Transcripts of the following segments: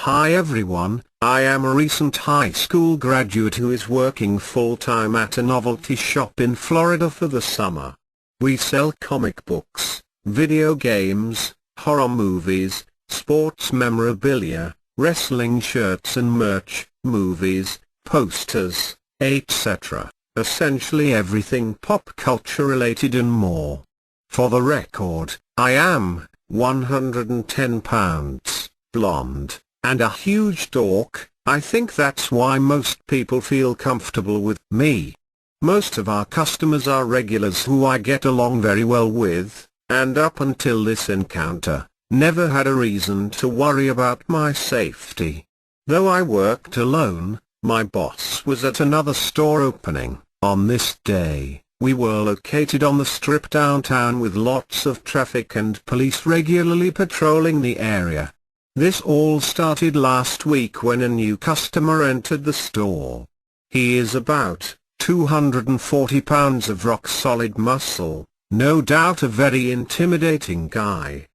Hi everyone, I am a recent high school graduate who is working full-time at a novelty shop in Florida for the summer. We sell comic books, video games, horror movies, sports memorabilia, wrestling shirts and merch, movies, posters, etc. Essentially everything pop culture related and more. For the record, I am 110 pounds, blonde, and a huge dork. I think that's why most people feel comfortable with me. Most of our customers are regulars who I get along very well with, and up until this encounter, never had a reason to worry about my safety. Though I worked alone, my boss was at another store opening. On this day, we were located on the strip downtown with lots of traffic and police regularly patrolling the area. This all started last week when a new customer entered the store. He is about 240 pounds of rock-solid muscle, no doubt a very intimidating guy.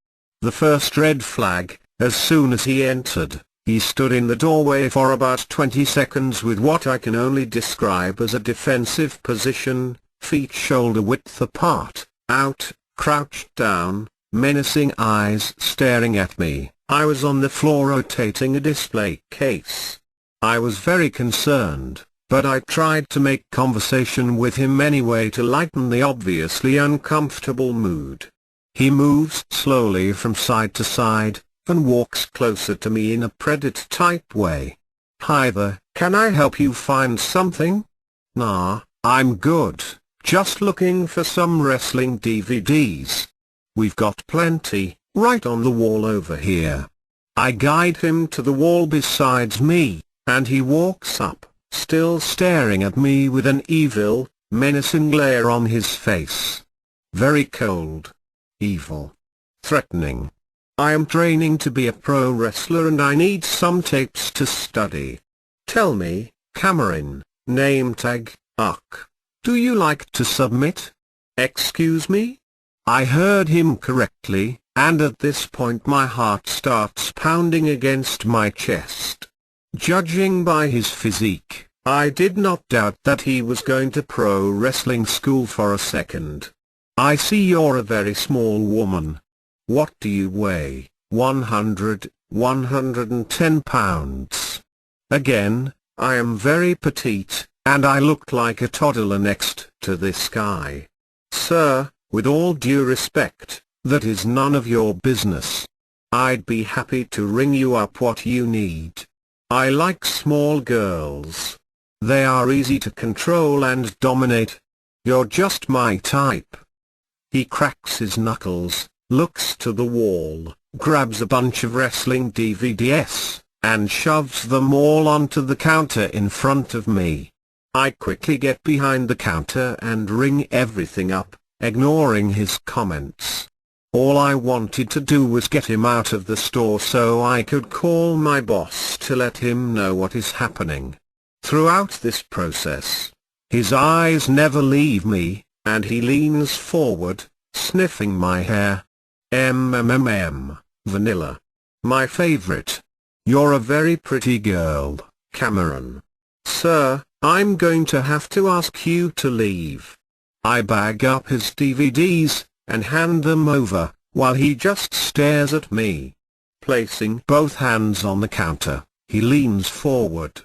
The first red flag, as soon as he entered, he stood in the doorway for about 20 seconds with what I can only describe as a defensive position, feet shoulder width apart, out, crouched down, menacing eyes staring at me. I was on the floor rotating a display case. I was very concerned, but I tried to make conversation with him anyway to lighten the obviously uncomfortable mood. He moves slowly from side to side, and walks closer to me in a predator-type way. "Hi there, can I help you find something?" "Nah, I'm good, just looking for some wrestling DVDs. We've got plenty, right on the wall over here." I guide him to the wall besides me, and he walks up, still staring at me with an evil, menacing glare on his face. Very cold. Evil. Threatening. I am training to be a pro wrestler and I need some tapes to study. "Tell me, Cameron, name tag, Uck. Do you like to submit?" "Excuse me?" I heard him correctly, and at this point my heart starts pounding against my chest. Judging by his physique, I did not doubt that he was going to pro wrestling school for a second. "I see you're a very small woman. What do you weigh?" 110 pounds. Again, I am very petite, and I looked like a toddler next to this guy. "Sir, with all due respect, that is none of your business. I'd be happy to ring you up what you need. I like small girls. They are easy to control and dominate. You're just my type." He cracks his knuckles, looks to the wall, grabs a bunch of wrestling DVDs, and shoves them all onto the counter in front of me. I quickly get behind the counter and ring everything up, ignoring his comments. All I wanted to do was get him out of the store so I could call my boss to let him know what is happening. Throughout this process, his eyes never leave me, and he leans forward, sniffing my hair. Vanilla. My favorite. "You're a very pretty girl, Cameron. Sir, I'm going to have to ask you to leave." I bag up his DVDs, and hand them over, while he just stares at me. Placing both hands on the counter, he leans forward.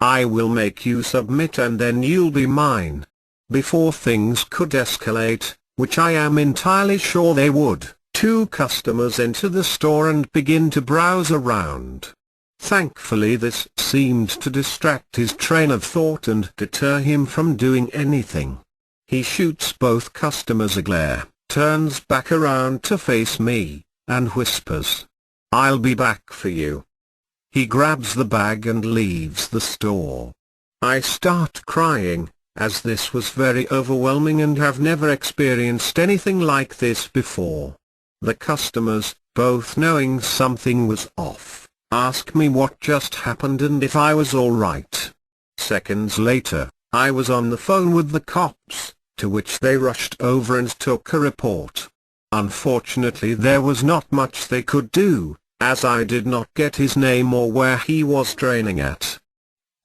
"I will make you submit and then you'll be mine." Before things could escalate, which I am entirely sure they would, two customers enter the store and begin to browse around. Thankfully this seemed to distract his train of thought and deter him from doing anything. He shoots both customers a glare, turns back around to face me, and whispers, "I'll be back for you." He grabs the bag and leaves the store. I start crying, as this was very overwhelming and have never experienced anything like this before. The customers, both knowing something was off, ask me what just happened and if I was alright. Seconds later, I was on the phone with the cops, to which they rushed over and took a report. Unfortunately there was not much they could do, as I did not get his name or where he was training at.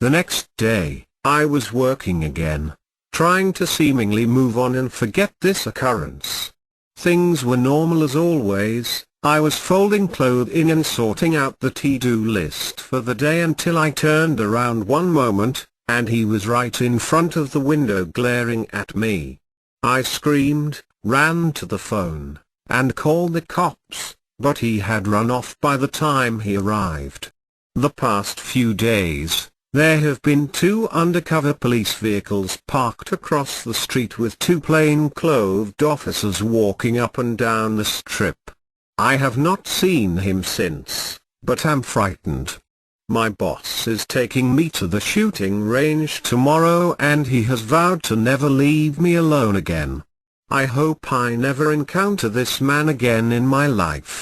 The next day, I was working again, trying to seemingly move on and forget this occurrence. Things were normal as always. I was folding clothing and sorting out the to-do list for the day until I turned around one moment, and he was right in front of the window glaring at me. I screamed, ran to the phone, and called the cops, but he had run off by the time he arrived. The past few days, there have been 2 undercover police vehicles parked across the street with 2 plain-clothed officers walking up and down the strip. I have not seen him since, but am frightened. My boss is taking me to the shooting range tomorrow and he has vowed to never leave me alone again. I hope I never encounter this man again in my life.